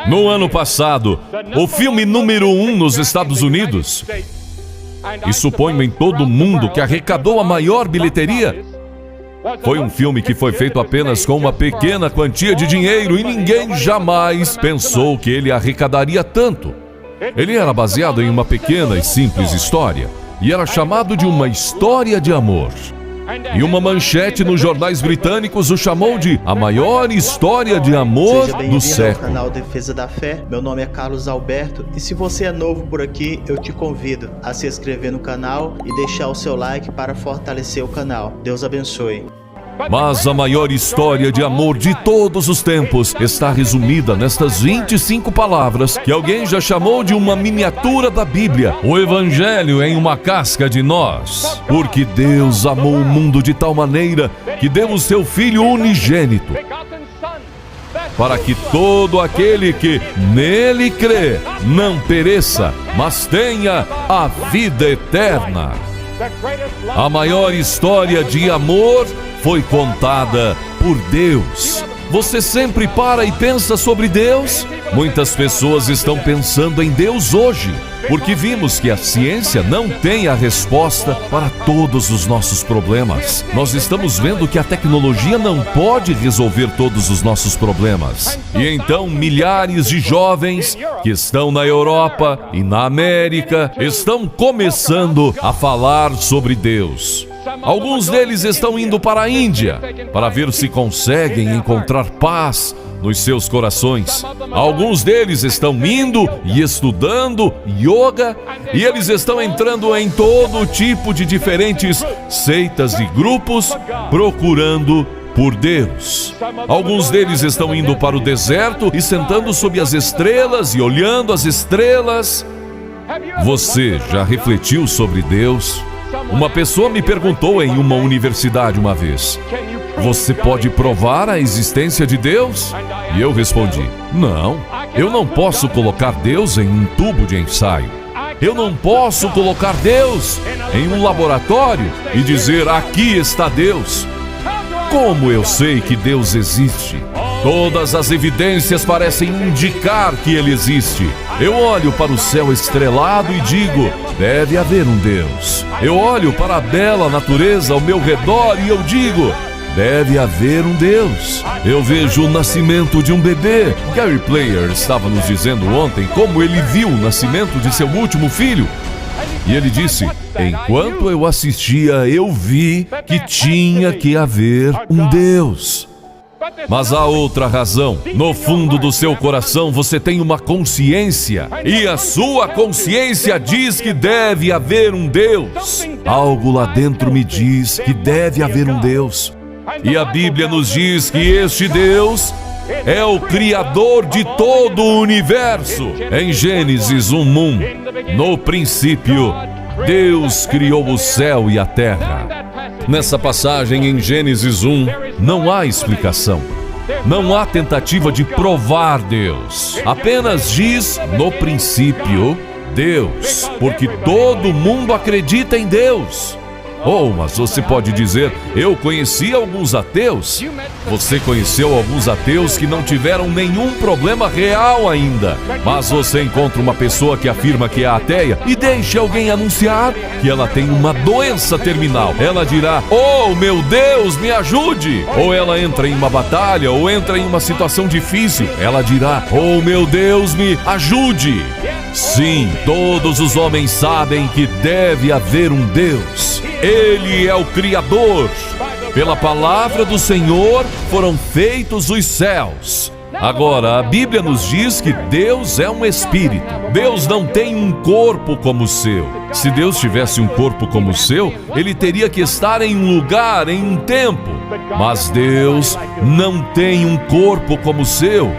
No ano passado, o filme número 1 nos Estados Unidos, e suponho em todo o mundo, que arrecadou a maior bilheteria, foi um filme que foi feito apenas com uma pequena quantia de dinheiro e ninguém jamais pensou que ele arrecadaria tanto. Ele era baseado em uma pequena e simples história, e era chamado de uma história de amor. E uma manchete nos jornais britânicos o chamou de a maior história de amor do século. Seja bem-vindo ao canal Defesa da Fé. Meu nome é Carlos Alberto e se você é novo por aqui, eu te convido a se inscrever no canal e deixar o seu like para fortalecer o canal. Deus abençoe. Mas a maior história de amor de todos os tempos está resumida nestas 25 palavras que alguém já chamou de uma miniatura da Bíblia, o Evangelho em uma casca de nós. Porque Deus amou o mundo de tal maneira que deu o seu Filho unigênito, para que todo aquele que nele crê não pereça, mas tenha a vida eterna. A maior história de amor foi contada por Deus. Você sempre para e pensa sobre Deus? Muitas pessoas estão pensando em Deus hoje, porque vimos que a ciência não tem a resposta para todos os nossos problemas. Nós estamos vendo que a tecnologia não pode resolver todos os nossos problemas. E então milhares de jovens que estão na Europa e na América estão começando a falar sobre Deus. Alguns deles estão indo para a Índia para ver se conseguem encontrar paz nos seus corações. Alguns deles estão indo e estudando yoga, e eles estão entrando em todo tipo de diferentes seitas e grupos procurando por Deus. Alguns deles estão indo para o deserto e sentando sob as estrelas e olhando as estrelas. Você já refletiu sobre Deus? Uma pessoa me perguntou em uma universidade uma vez: você pode provar a existência de Deus? E eu respondi: não, eu não posso colocar Deus em um tubo de ensaio. Eu não posso colocar Deus em um laboratório e dizer: aqui está Deus. Como eu sei que Deus existe? Todas as evidências parecem indicar que Ele existe. Eu olho para o céu estrelado e digo: deve haver um Deus. Eu olho para a bela natureza ao meu redor e eu digo: deve haver um Deus. Eu vejo o nascimento de um bebê. Gary Player estava nos dizendo ontem como ele viu o nascimento de seu último filho. E ele disse: enquanto eu assistia, eu vi que tinha que haver um Deus. Mas há outra razão. No fundo do seu coração você tem uma consciência, e a sua consciência diz que deve haver um Deus. Algo lá dentro me diz que deve haver um Deus. E a Bíblia nos diz que este Deus é o Criador de todo o universo. Em Gênesis 1:1, no princípio, Deus criou o céu e a terra. Nessa passagem em Gênesis 1, não há explicação. Não há tentativa de provar Deus. Apenas diz: no princípio, Deus. Porque todo mundo acredita em Deus. Oh, mas você pode dizer: eu conheci alguns ateus. Você conheceu alguns ateus que não tiveram nenhum problema real ainda. Mas você encontra uma pessoa que afirma que é ateia e deixa alguém anunciar que ela tem uma doença terminal. Ela dirá: oh, meu Deus, me ajude! Ou ela entra em uma batalha, ou entra em uma situação difícil. Ela dirá: oh, meu Deus, me ajude! Sim, todos os homens sabem que deve haver um Deus. Ele é o Criador. Pela palavra do Senhor foram feitos os céus. Agora, a Bíblia nos diz que Deus é um espírito. Deus não tem um corpo como o seu. Se Deus tivesse um corpo como o seu, ele teria que estar em um lugar, em um tempo. Mas Deus não tem um corpo como o seu.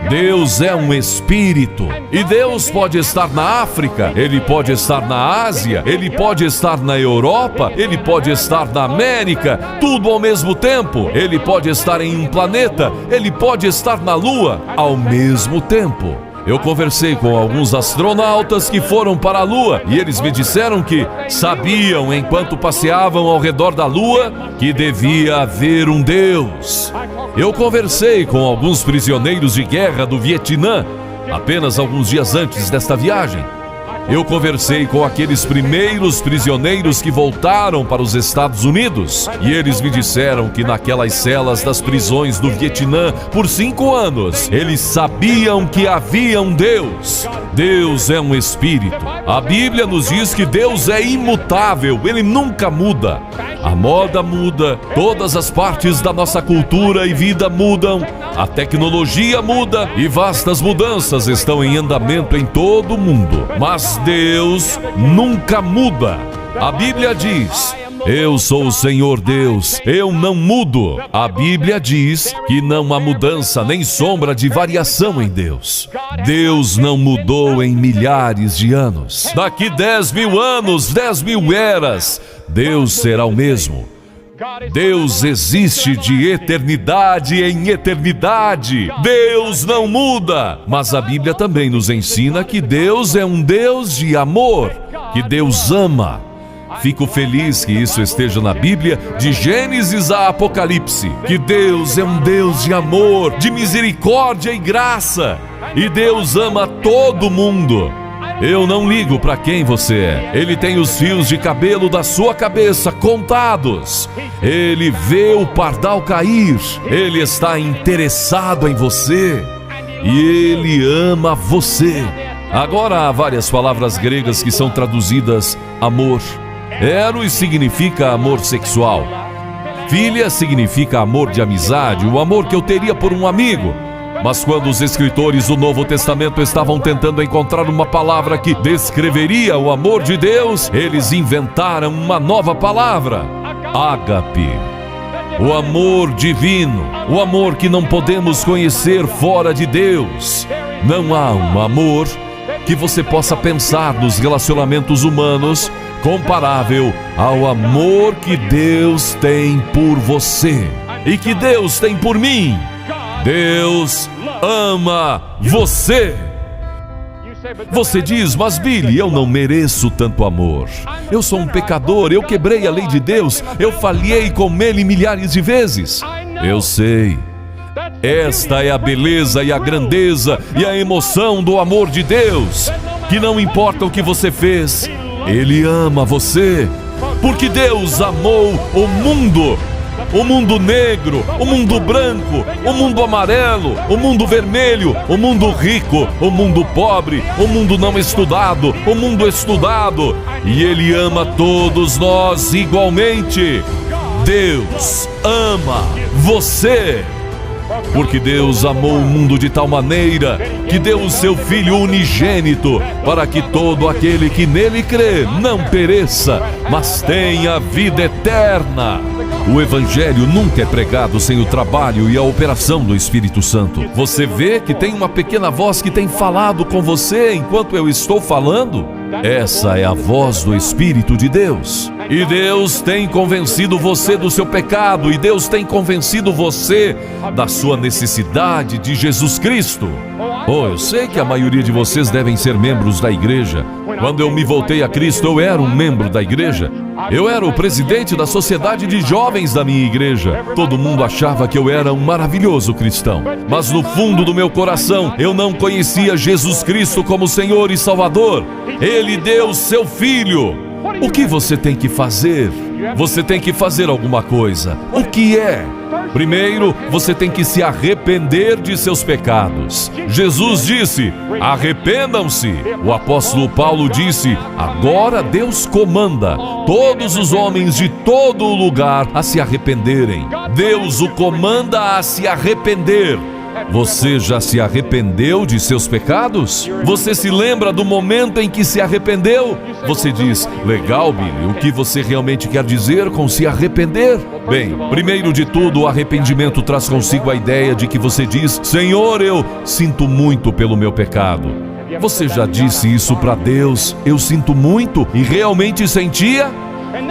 Deus é um espírito. E Deus pode estar na África, Ele pode estar na Ásia, Ele pode estar na Europa, Ele pode estar na América, tudo ao mesmo tempo. Ele pode estar em um planeta, Ele pode estar na Lua ao mesmo tempo. Eu conversei com alguns astronautas que foram para a Lua e eles me disseram que sabiam, enquanto passeavam ao redor da Lua, que devia haver um Deus. Eu conversei com alguns prisioneiros de guerra do Vietnã Apenas alguns dias antes desta viagem, eu conversei com aqueles primeiros prisioneiros que voltaram para os Estados Unidos e eles me disseram que naquelas celas das prisões do Vietnã, por 5 anos, eles sabiam que havia um Deus. Deus é um espírito. A Bíblia nos diz que Deus é imutável, Ele nunca muda. A moda muda, todas as partes da nossa cultura e vida mudam, a tecnologia muda e vastas mudanças estão em andamento em todo o mundo. Mas Deus nunca muda. A Bíblia diz: eu sou o Senhor Deus, eu não mudo. A Bíblia diz que não há mudança nem sombra de variação em Deus. Deus não mudou em milhares de anos. Daqui 10.000 anos, 10.000 eras, Deus será o mesmo. Deus existe de eternidade em eternidade. Deus não muda. Mas a Bíblia também nos ensina que Deus é um Deus de amor, que Deus ama. Fico feliz que isso esteja na Bíblia, de Gênesis a Apocalipse, que Deus é um Deus de amor, de misericórdia e graça. E Deus ama todo mundo. Eu não ligo para quem você é. Ele tem os fios de cabelo da sua cabeça contados. Ele vê o pardal cair. Ele está interessado em você. E Ele ama você. Agora há várias palavras gregas que são traduzidas amor. Eros significa amor sexual. Filha significa amor de amizade, o amor que eu teria por um amigo. Mas quando os escritores do Novo Testamento estavam tentando encontrar uma palavra que descreveria o amor de Deus, eles inventaram uma nova palavra: ágape. O amor divino, o amor que não podemos conhecer fora de Deus. Não há um amor que você possa pensar nos relacionamentos humanos comparável ao amor que Deus tem por você e que Deus tem por mim. Deus ama você. Você diz: mas Billy, eu não mereço tanto amor. Eu sou um pecador, eu quebrei a lei de Deus, eu falhei com Ele milhares de vezes. Eu sei. Esta é a beleza e a grandeza e a emoção do amor de Deus, que não importa o que você fez, Ele ama você, porque Deus amou o mundo negro, o mundo branco, o mundo amarelo, o mundo vermelho, o mundo rico, o mundo pobre, o mundo não estudado, o mundo estudado, e Ele ama todos nós igualmente. Deus ama você. Porque Deus amou o mundo de tal maneira que deu o seu Filho unigênito, para que todo aquele que nele crê não pereça, mas tenha vida eterna. O Evangelho nunca é pregado sem o trabalho e a operação do Espírito Santo. Você vê que tem uma pequena voz que tem falado com você enquanto eu estou falando? Essa é a voz do Espírito de Deus. E Deus tem convencido você do seu pecado, e Deus tem convencido você da sua necessidade de Jesus Cristo. Oh, eu sei que a maioria de vocês devem ser membros da igreja. Quando eu me voltei a Cristo, eu era um membro da igreja. Eu era o presidente da sociedade de jovens da minha igreja. Todo mundo achava que eu era um maravilhoso cristão. Mas no fundo do meu coração, eu não conhecia Jesus Cristo como Senhor e Salvador. Ele deu seu Filho. O que você tem que fazer? Você tem que fazer alguma coisa. O que é? Primeiro, você tem que se arrepender de seus pecados. Jesus disse: arrependam-se. O apóstolo Paulo disse: agora Deus comanda todos os homens de todo o lugar a se arrependerem. Deus o comanda a se arrepender. Você já se arrependeu de seus pecados? Você se lembra do momento em que se arrependeu? Você diz: legal, Billy, o que você realmente quer dizer com se arrepender? Bem, primeiro de tudo, o arrependimento traz consigo a ideia de que você diz: Senhor, eu sinto muito pelo meu pecado. Você já disse isso para Deus? Eu sinto muito? E realmente sentia?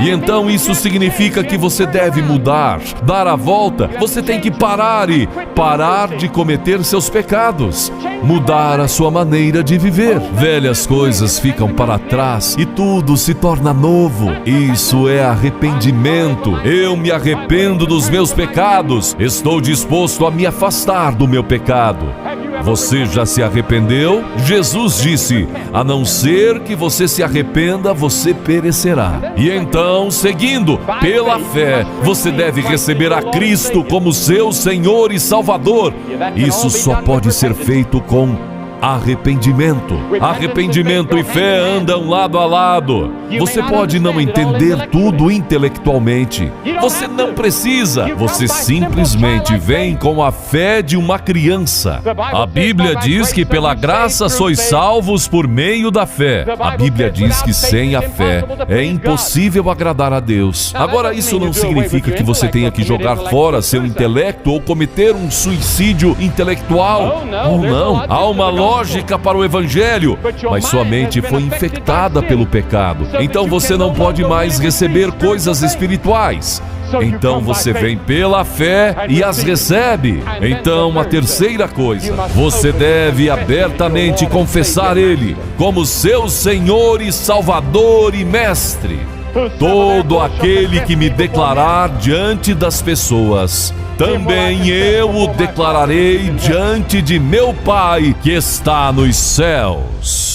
E então isso significa que você deve mudar, dar a volta. Você tem que parar de cometer seus pecados, mudar a sua maneira de viver. Velhas coisas ficam para trás e tudo se torna novo. Isso é arrependimento. Eu me arrependo dos meus pecados. Estou disposto a me afastar do meu pecado. Você já se arrependeu? Jesus disse: a não ser que você se arrependa, você perecerá. E então, seguindo pela fé, você deve receber a Cristo como seu Senhor e Salvador. Isso só pode ser feito com arrependimento. Arrependimento e fé andam lado a lado. Você pode não entender tudo intelectualmente. Você não precisa. Você simplesmente vem com a fé de uma criança. A Bíblia diz que pela graça sois salvos por meio da fé. A Bíblia diz que sem a fé é impossível agradar a Deus. Agora, isso não significa que você tenha que jogar fora seu intelecto ou cometer um suicídio intelectual. Oh, não. Há uma lógica para o Evangelho, mas sua mente foi infectada pelo pecado. Então você não pode mais receber coisas espirituais. Então você vem pela fé e as recebe. Então, a terceira coisa, você deve abertamente confessar Ele como seu Senhor e Salvador e Mestre. Todo aquele que me declarar diante das pessoas, também eu o declararei diante de meu Pai que está nos céus.